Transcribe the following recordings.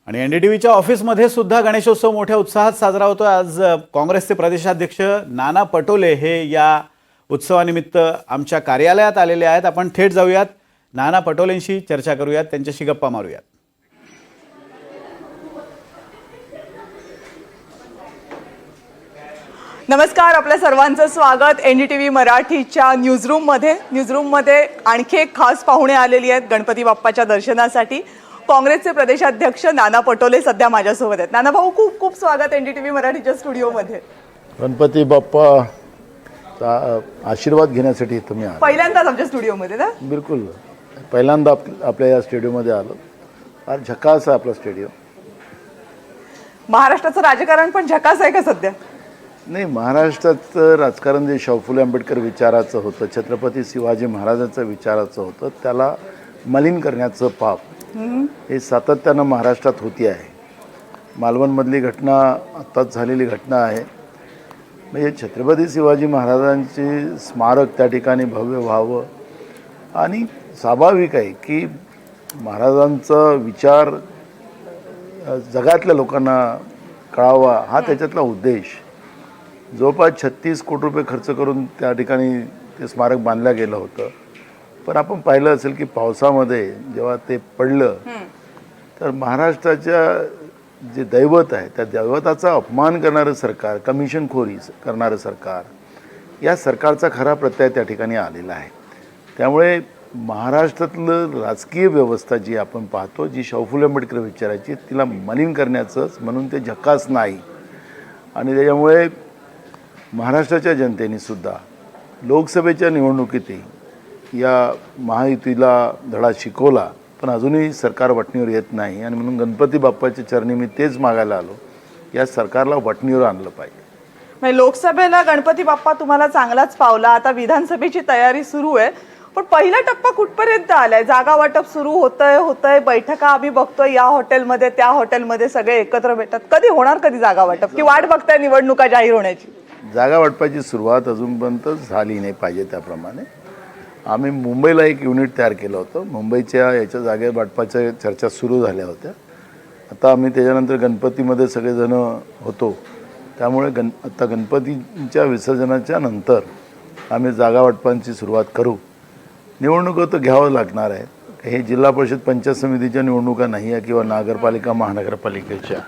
आणि एनडीटीव्हीच्या ऑफिसमध्ये सुद्धा गणेशोत्सव मोठ्या उत्साहात साजरा होतो। आज काँग्रेसचे प्रदेशाध्यक्ष नाना पटोले हे या उत्सवानिमित्त आमच्या कार्यालयात आलेले आहेत। आपण थेट जाऊयात, नाना पटोलेंशी चर्चा करूयात, त्यांच्याशी गप्पा मारूयात। नमस्कार, आपल्या सर्वांचं स्वागत एनडीटीव्ही मराठीच्या न्यूजरूममध्ये आणखी एक खास पाहुणे आलेली आहेत गणपती बाप्पाच्या दर्शनासाठी। काँग्रेसचे प्रदेशाध्यक्ष नाना पटोले सध्या माझ्यासोबत आहेत। नाना भाऊ, खूप खूप स्वागत एनडीटीव्ही मराठीच्या स्टुडिओमध्ये। गणपती बाप्पा आशीर्वाद घेण्यासाठी तुम्ही आला? पहिल्यांदाच आमच्या स्टुडिओमध्ये ना? बिलकुल, पहिल्यांदा आपल्या या स्टुडिओमध्ये आलो। फार झकास आहे आपला स्टुडिओ। महाराष्ट्राचं राजकारण पण झकास आहे का सध्या? नाही, महाराष्ट्राचं राजकारण जे शाहू फुले आंबेडकर विचाराचं होतं, छत्रपती शिवाजी महाराजांचं विचाराचं होतं, त्याला मलिन करण्याचं पाप हे सातत्यानं महाराष्ट्रात होती आहे। मालवणमधली घटना आत्ताच झालेली घटना आहे। म्हणजे छत्रपती शिवाजी महाराजांचे स्मारक त्या ठिकाणी भव्य व्हावं आणि स्वाभाविक आहे की महाराजांचा विचार जगातल्या लोकांना कळावा, हा त्याच्यातला उद्देश। जवळपास 36 कोटी रुपये खर्च करून त्या ठिकाणी ते स्मारक बांधलं गेलं होतं। पण आपण पाहिलं असेल की पावसामध्ये जेव्हा ते पडलं तर महाराष्ट्राच्या जे दैवत आहे त्या दैवताचा अपमान करणारं सरकार, कमिशनखोरी करणारं सरकार, या सरकारचा खरा प्रत्यय त्या ठिकाणी आलेला आहे। त्यामुळे महाराष्ट्रातलं राजकीय व्यवस्था जी आपण पाहतो, जी शाहू फुले आंबेडकर विचारायची, तिला मलिन करण्याचंच म्हणून ते झकास नाही। आणि त्याच्यामुळे महाराष्ट्राच्या जनतेने सुद्धा लोकसभेच्या निवडणुकीतही या महायुतीला धडा शिकवला, पण अजूनही सरकार वटणीवर येत नाही। आणि म्हणून गणपती बाप्पाच्या चरणी मी तेच मागायला आलो, या सरकारला वटणीवर आणलं पाहिजे। लोकसभेला गणपती बाप्पा तुम्हाला चांगलाच पावला, आता विधानसभेची तयारी सुरू आहे। पण पहिला टप्पा कुठपर्यंत आलाय? जागा वाटप सुरू होतंय, बैठका आम्ही बघतोय या हॉटेलमध्ये त्या हॉटेलमध्ये, सगळे एकत्र भेटतात। कधी होणार, कधी जागा वाटप, की वाट बघताय निवडणुका जाहीर होण्याची? जागा वाटपाची सुरुवात अजूनपर्यंत झाली नाही पाहिजे त्याप्रमाणे। आम्ही मुंबईला एक युनिट तयार केलं होतं, मुंबईच्या याच्या जागे वाटपाच्या चर्चा सुरू झाल्या होत्या। आता आम्ही त्याच्यानंतर गणपतीमध्ये सगळेजण होतो, त्यामुळे आता गणपतीच्या विसर्जनाच्या नंतर आम्ही जागा वाटपांची सुरुवात करू। निवडणुका तर घ्यावं लागणार आहे, हे जिल्हा परिषद पंचायत समितीच्या निवडणुका नाही आहे किंवा नगरपालिका महानगरपालिकेच्या,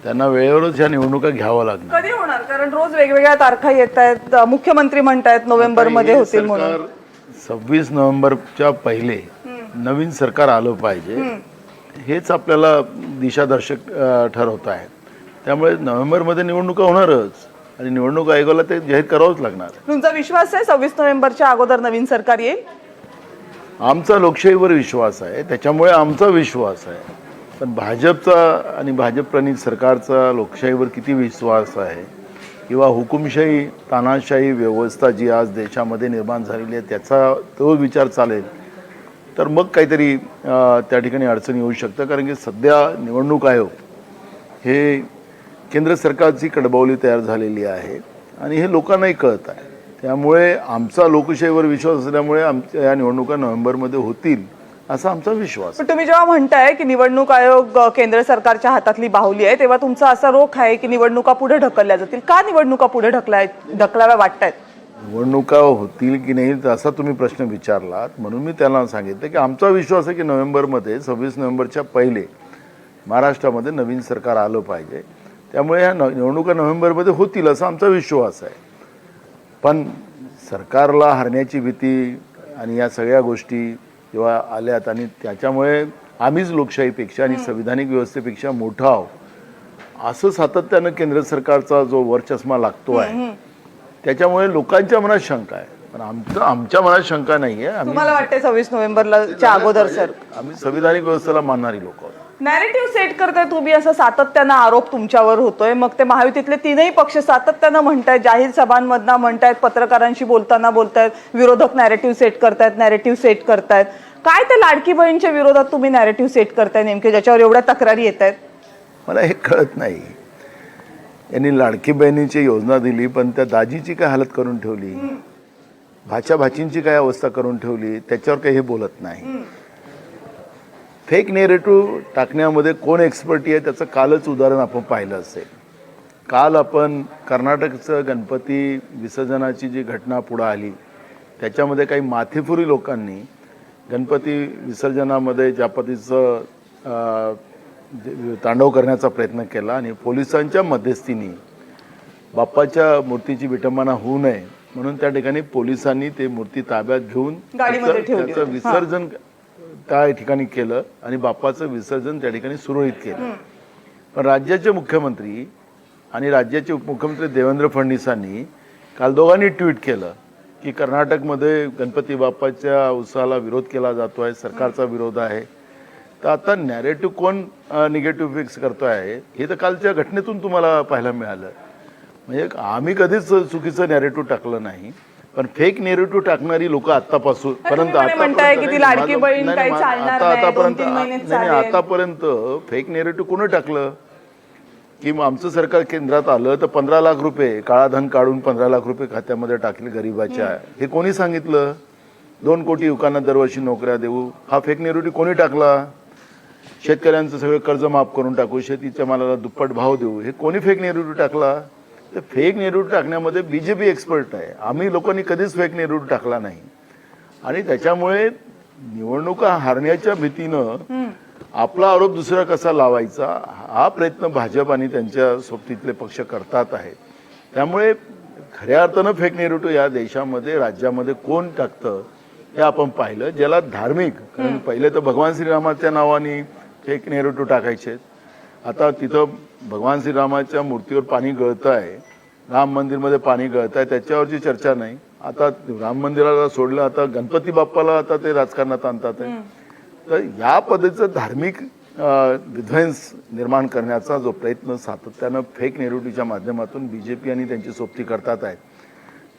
त्यांना वेळेवरच ह्या निवडणुका घ्यावं लागणार। कधी होणार? कारण रोज वेगवेगळ्या तारखा येत आहेत, मुख्यमंत्री म्हणतायत नोव्हेंबरमध्ये होतील म्हणून। 26 नोव्हेंबरच्या पहिले नवीन सरकार आलं पाहिजे, हेच आपल्याला दिशादर्शक ठरवत आहे। त्यामुळे नोव्हेंबरमध्ये निवडणुका होणारच आणि निवडणूक आयोगाला ते जाहीर करावंच लागणार। तुमचा विश्वास आहे 26 नोव्हेंबरच्या अगोदर नवीन सरकार येईल? आमचा लोकशाहीवर विश्वास आहे, त्याच्यामुळे आमचा विश्वास आहे। पण भाजपचा आणि भाजपप्रणित सरकारचा लोकशाहीवर किती विश्वास आहे किंवा हुकुमशाही तानाशाही व्यवस्था जी आज देशामध्ये निर्माण झालेली आहे त्याचा तो विचार चालेल तर मग काहीतरी त्या ठिकाणी अडचण येऊ शकतं। कारण की सध्या निवडणूक आयोग हे केंद्र सरकारची कडबवली तयार झालेली आहे आणि हे लोकांनाही कळत आहे। त्यामुळे आमचा लोकशाहीवर विश्वास असल्यामुळे आमच्या या निवडणुका नोव्हेंबरमध्ये होतील असा आमचा विश्वास। पण तुम्ही जेव्हा म्हणताय की निवडणूक आयोग केंद्र सरकारच्या हातातली बाहुली आहे, तेव्हा तुमचा असा रोख आहे की निवडणुका पुढे ढकलल्या जातील। का निवडणुका पुढे ढकलाव्या वाटतायत? निवडणुका होतील की नाही असा तुम्ही प्रश्न विचारलात, म्हणून मी त्याला सांगितलं की आमचा विश्वास आहे की नोव्हेंबरमध्ये 26 नोव्हेंबरच्या पहिले महाराष्ट्रामध्ये नवीन सरकार आलं पाहिजे। त्यामुळे ह्या निवडणुका नोव्हेंबरमध्ये होतील असा आमचा विश्वास आहे। पण सरकारला हरण्याची भीती आणि या सगळ्या गोष्टी जेव्हा आल्यात आणि त्याच्यामुळे आम्हीच लोकशाहीपेक्षा आणि संविधानिक व्यवस्थेपेक्षा मोठा आहोत असं सातत्यानं केंद्र सरकारचा जो वरचष्मा लागतो आहे, त्याच्यामुळे लोकांच्या मनात शंका आहे। पण आमच्या मनात शंका नाही आहे। तुम्हाला वाटतंय 26 नोव्हेंबरच्या अगोदर सर? आम्ही संविधानिक व्यवस्थेला मानणारी लोक आहोत। नॅरेटिव्ह सेट करताय तुम्ही, असं सातत्यानं आरोप तुमच्यावर होतोय। मग ते महायुतीतले तीनही पक्ष सातत्यानं म्हणतायत, जाहीर सभांमधनं म्हणतायत, पत्रकारांशी बोलतायत, विरोधक नॅरेटिव्ह सेट करतायत। काय त्या लाडकी बहीणच्या विरोधात तुम्ही नॅरेटिव्ह सेट करताय नेमके, ज्याच्यावर एवढ्या तक्रारी येत आहेत? मला हे कळत नाही। यांनी लाडकी बहिणीची योजना दिली, पण त्या दाजीची काय हालत करून ठेवली, भाच्या भाचींची काय अवस्था करून ठेवली, त्याच्यावर काही हे बोलत नाही। फेक नेरेटिव्ह टाकण्यामध्ये कोण एक्सपर्टी आहे त्याचं कालच उदाहरण आपण पाहिलं असेल. काल आपण कर्नाटकचं गणपती विसर्जनाची जी घटना पुढं आली त्याच्यामध्ये काही माथेफुरी लोकांनी गणपती विसर्जनामध्ये ज्या पद्धतीचं तांडव करण्याचा प्रयत्न केला आणि पोलिसांच्या मध्यस्थीने बाप्पाच्या मूर्तीची विटंबना होऊ नये म्हणून त्या ठिकाणी पोलिसांनी ते मूर्ती ताब्यात घेऊन गाडीमध्ये ठेवली. त्याचं विसर्जन त्या ठिकाणी केलं आणि बाप्पाचं विसर्जन त्या ठिकाणी सुरळीत केलं. पण राज्याचे मुख्यमंत्री आणि राज्याचे उपमुख्यमंत्री देवेंद्र फडणवीसांनी काल दोघांनी ट्विट केलं की कर्नाटकमध्ये गणपती बाप्पाच्या उत्सवाला विरोध केला जातो आहे, सरकारचा विरोध आहे. तर आता नॅरेटिव्ह कोण निगेटिव्ह फिक्स करतो आहे हे तर कालच्या घटनेतून तुम्हाला पाहायला मिळालं. म्हणजे आम्ही कधीच चुकीचं नॅरेटिव्ह टाकलं नाही, पण फेक नेरेटिव्ह टाकणारी लोक आतापासून आतापर्यंत फेक नेरेटिव्ह कोणी टाकलं की आमचं सरकार केंद्रात आलं तर 15 लाख रुपये काळा धन काढून 15 लाख रुपये खात्यामध्ये टाकले गरिबाच्या, हे कोणी सांगितलं? 2 कोटी युवकांना दरवर्षी नोकऱ्या देऊ, हा फेक नेरेटिव्ह कोणी टाकला? शेतकऱ्यांचं सगळं कर्ज माफ करून टाकू, शेतीच्या मालाला दुप्पट भाव देऊ, हे कोणी फेक नेरेटिव्ह टाकला? तर फेक नेरेटिव्ह टाकण्यामध्ये बीजेपी एक्सपर्ट आहे. आम्ही लोकांनी कधीच फेक नेरेटिव्ह टाकला नाही आणि त्याच्यामुळे निवडणुका हारण्याच्या भीतीनं आपला आरोप दुसरा कसा लावायचा हा प्रयत्न भाजप आणि त्यांच्या सोबतीतले पक्ष करतात आहेत. त्यामुळे खऱ्या अर्थानं फेक नेरेटिव्ह या देशामध्ये राज्यामध्ये कोण टाकतं हे आपण पाहिलं. ज्याला धार्मिक, कारण पहिले तर भगवान श्रीरामाच्या नावाने फेक नेरेटिव्ह टाकायचे, आता तिथं भगवान श्रीरामाच्या मूर्तीवर पाणी गळतं आहे, राम मंदिरमध्ये पाणी गळतं आहे, त्याच्यावरची चर्चा नाही. आता राम मंदिराला सोडलं, आता गणपती बाप्पाला आता ते राजकारणात आणतात आहे. तर या पद्धतीचं धार्मिक विध्वंस निर्माण करण्याचा जो प्रयत्न सातत्यानं फेक नेरेटिव्हच्या माध्यमातून बीजेपी आणि त्यांची सोबती करतात आहेत,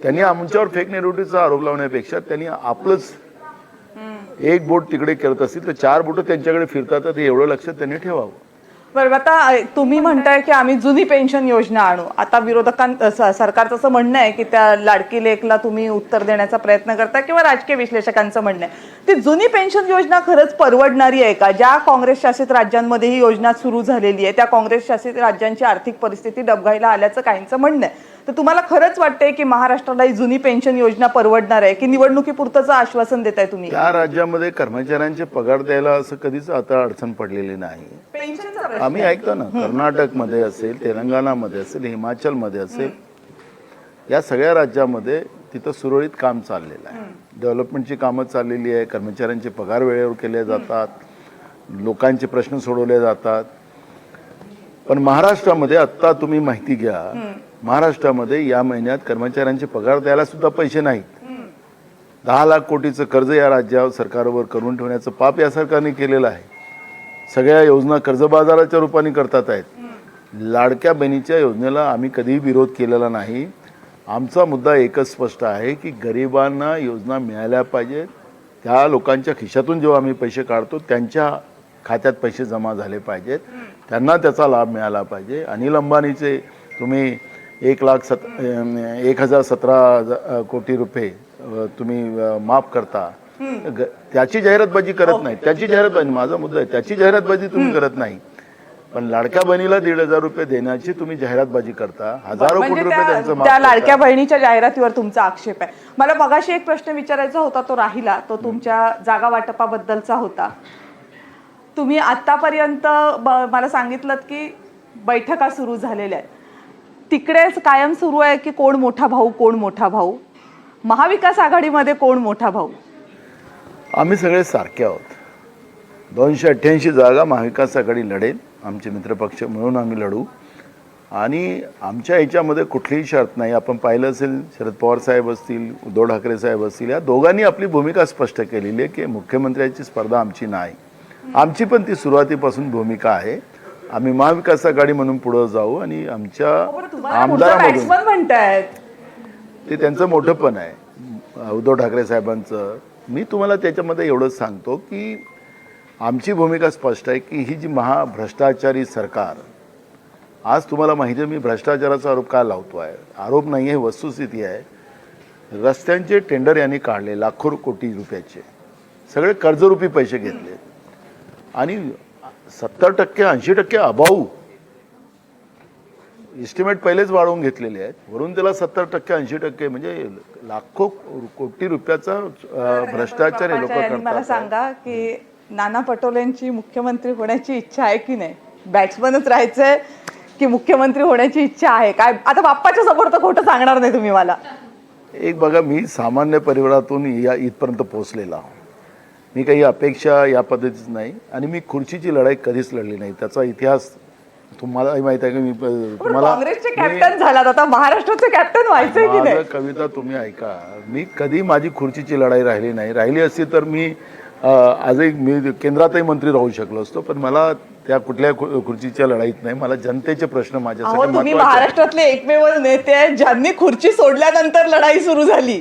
त्यांनी आमच्यावर फेक नेरेटिव्हचा आरोप लावण्यापेक्षा त्यांनी आपलंच एक बोट तिकडे करत असतील तर 4 बोटं त्यांच्याकडे फिरतात, तर एवढं लक्षात त्यांनी ठेवावं. बरोबर. आता तुम्ही म्हणताय की आम्ही जुनी पेन्शन योजना आणू, आता सरकारचं असं म्हणणं आहे की त्या लाडकी लेखला तुम्ही उत्तर देण्याचा प्रयत्न करता किंवा राजकीय विश्लेषकांचं म्हणणं आहे ती जुनी पेन्शन योजना खरंच परवडणारी आहे का? ज्या काँग्रेस शासित राज्यांमध्ये ही योजना सुरू झालेली आहे त्या काँग्रेस शासित राज्यांची आर्थिक परिस्थिती डबघाईला आल्याचं काहींचं म्हणणं आहे. तर तुम्हाला खरंच वाटतंय की महाराष्ट्राला ही जुनी पेन्शन योजना परवडणार आहे की निवडणुकीपुरतंच आश्वासन देताय तुम्ही? त्या राज्यामध्ये कर्मचाऱ्यांचे पगार द्यायला असं कधीच आता अडचण पडलेली नाही. आम्ही ऐकतो ना, कर्नाटकमध्ये असेल, तेलंगणामध्ये असेल, हिमाचलमध्ये असेल, या सगळ्या राज्यामध्ये तिथं सुरळीत काम चाललेलं आहे. डेव्हलपमेंटची कामं चाललेली आहे, कर्मचाऱ्यांचे पगार वेळेवर केले जातात, लोकांचे प्रश्न सोडवले जातात. पण महाराष्ट्रामध्ये आत्ता तुम्ही माहिती घ्या, महाराष्ट्रामध्ये या महिन्यात कर्मचाऱ्यांचे पगार द्यायला सुद्धा पैसे नाहीत. 10 लाख कोटीचं कर्ज या राज्यावर सरकारवर करून ठेवण्याचं पाप या सरकारने केलेलं आहे. सगळ्या योजना कर्जबाजाराच्या रूपाने करतात आहेत. लाडक्या बहिणीच्या योजनेला आम्ही कधीही विरोध केलेला नाही. आमचा मुद्दा एकच स्पष्ट आहे की गरिबांना योजना मिळाल्या पाहिजेत. त्या लोकांच्या खिशातून जेव्हा आम्ही पैसे काढतो त्यांच्या खात्यात पैसे जमा झाले पाहिजेत, त्यांना त्याचा लाभ मिळाला पाहिजे. अनिल अंबानीचे तुम्ही 1,17 कोटी रुपये तुम्ही माफ करता, त्याची जाहिरातबाजी करत नाही. त्याची जाहिरातबाजी, माझा मुद्दा आहे, त्याची जाहिरातबाजी तुम्ही करत नाही. पण लाडक्या बहिणीला 1,500 रुपये देण्याची तुम्ही जाहिरातबाजी करता, हजारो कोटी रुपये त्यांचं त्या लाडक्या बहिणीच्या जाहिरातीवर तुमचा आक्षेप आहे. मला मगाशी एक प्रश्न विचारायचा होता, तो राहिला, तो तुमच्या जागा वाटपाबद्दलचा होता. तुम्ही आतापर्यंत मला सांगितलं की बैठका सुरू झालेल्या आहेत, तिकडेच कायम सुरू आहे की कोण मोठा भाऊ कोण मोठा भाऊ? महाविकास आघाडीमध्ये कोण मोठा भाऊ? आम्ही सगळे सारखे आहोत. 288 जागा महाविकास आघाडी लढेल, आमचे मित्रपक्ष मिळून आम्ही लढू आणि आमच्या ह्याच्यामध्ये कुठलीही शर्त नाही. आपण पाहिलं असेल, शरद पवार साहेब असतील, उद्धव ठाकरे साहेब असतील, या दोघांनी आपली भूमिका स्पष्ट केलेली आहे की मुख्यमंत्र्यांची स्पर्धा आमची नाही. आमची पण ती सुरुवातीपासून भूमिका आहे. आम्ही महाविकास आघाडी म्हणून पुढे जाऊ आणि आमच्या आमदारांमधून, म्हणतायत ते त्यांचं मोठंपण आहे उद्धव ठाकरे साहेबांचं. मी तुम्हाला त्याच्यामध्ये एवढंच सांगतो की आमची भूमिका स्पष्ट आहे की ही जी महाभ्रष्टाचारी सरकार, आज तुम्हाला माहिती आहे मी भ्रष्टाचाराचा आरोप काय लावतो आहे, आरोप नाही आहे, वस्तुस्थिती आहे. रस्त्यांचे टेंडर यांनी काढले लाखो कोटी रुपयाचे, सगळे कर्जरूपी पैसे घेतले. आणि 70% 80% अभाऊ एस्टिमेट पहिलेच वाढवून घेतलेले आहेत, वरून त्याला 70% 80% म्हणजे लाखो कोटी रुपयाचा भ्रष्टाचार हे लोक बाप्पाच्या यांनी मला करतात. सांगा की नाना पटोलेंची मुख्यमंत्री होण्याची इच्छा आहे की नाही? बॅट्समनच राहायचंय की मुख्यमंत्री होण्याची इच्छा आहे? काय आता बाप्पाच्या समोर तर खोटं सांगणार नाही तुम्ही मला. एक बघा, मी सामान्य परिवारातून इथपर्यंत पोहोचलेला आहे. मी काही अपेक्षा या पद्धतीच नाही आणि मी खुर्चीची लढाई कधीच लढली नाही. त्याचा इतिहास तुम्हालाही माहित आहे की मी तुम्हाला काँग्रेसचे कॅप्टन झालात, आता महाराष्ट्राचे कॅप्टन व्हायचंय की नाही? माझं कविता तुम्ही ऐका. मी कधी माझी खुर्चीची लढाई राहिली नाही. राहिली असती तर मी आजही मी केंद्रातही मंत्री राहू शकलो असतो, पण मला त्या कुठल्या खुर्चीच्या लढाईत नाही. मला जनतेचे प्रश्न अहो, माझ्यासाठी तुम्ही महत्त्वाचे आहेत. महाराष्ट्रातले एकमेव नेते आहेत ज्यांनी खुर्ची सोडल्यानंतर लढाई सुरू झाली.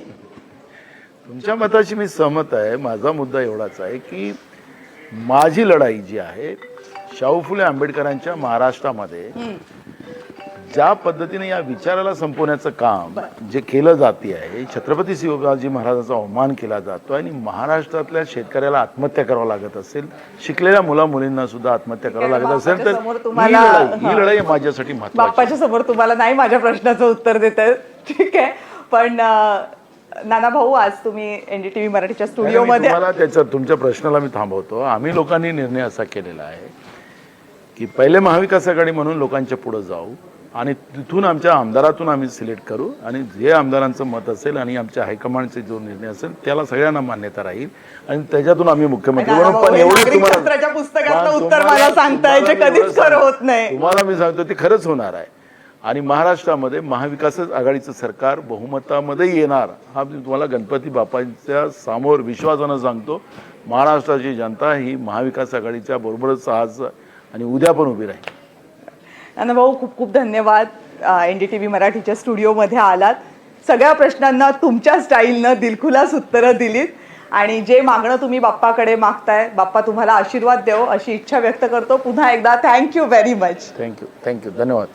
तुमच्या मताशी मी सहमत आहे. माझा मुद्दा एवढाच आहे की माझी लढाई जी आहे शाहू फुले आंबेडकरांच्या महाराष्ट्रामध्ये ज्या पद्धतीने या विचाराला संपवण्याचं काम जे केलं जाते आहे, छत्रपती शिवाजी महाराजांचा अवमान केला जातो आणि महाराष्ट्रातल्या शेतकऱ्याला आत्महत्या करावं लागत असेल, शिकलेल्या मुला मुलींना सुद्धा आत्महत्या करावं लागत असेल, तर बाप्पाच्या समोर तुम्हाला- ही लढाई माझ्यासाठी महत्त्वाची आहे. बाप्पाच्या समोर तुम्हाला नाही माझ्या प्रश्नाचं उत्तर देत आहे, ठीक आहे. पण नाना भाऊ, आज तुम्ही एनडीटीव्ही मराठीच्या स्टुडिओमध्ये तुम्हाला त्याच्या तुमच्या प्रश्नाला मी थांबवतो. आम्ही लोकांनी निर्णय असा केलेला आहे की पहिले महाविकास आघाडी म्हणून लोकांच्या पुढे जाऊ आणि तिथून आमच्या आमदारातून आम्ही सिलेक्ट करू आणि जे आमदारांचं मत असेल आणि आमच्या हायकमांडचे जो निर्णय असेल त्याला सगळ्यांना मान्यता राहील आणि त्याच्यातून आम्ही मुख्यमंत्री नाना बनू. भाऊ, पण हे एवढी नागरिकशास्त्राच्या पुस्तकातलं पण उत्तर मला सांगताय जे तुम्हाला मी कधीच खरं होत नाही. तुम्हाला मी सांगतो ते खरंच होणार आहे आणि महाराष्ट्रामध्ये महाविकास आघाडीचं सरकार बहुमतामध्ये येणार हा मी तुम्हाला गणपती बाप्पांच्या समोर विश्वासानं सांगतो. महाराष्ट्राची जनता ही महाविकास आघाडीच्या बरोबरच आज आणि उद्या पण उभी राहील. नाना भाऊ, खूप खूप धन्यवाद. एनडीटीव्ही मराठीच्या स्टुडिओमध्ये आलात, सगळ्या प्रश्नांना तुमच्या स्टाईलनं दिलखुलास उत्तरं दिलीत आणि जे मागणं तुम्ही बाप्पाकडे मागताय, बाप्पा तुम्हाला आशीर्वाद देव अशी इच्छा व्यक्त करतो. पुन्हा एकदा थँक्यू व्हेरी मच. थँक्यू धन्यवाद.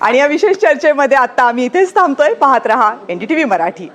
आणि या विशेष चर्चेमध्ये आता आम्ही इथेच थांबतोय. पाहत रहा एनडीटीव्ही मराठी.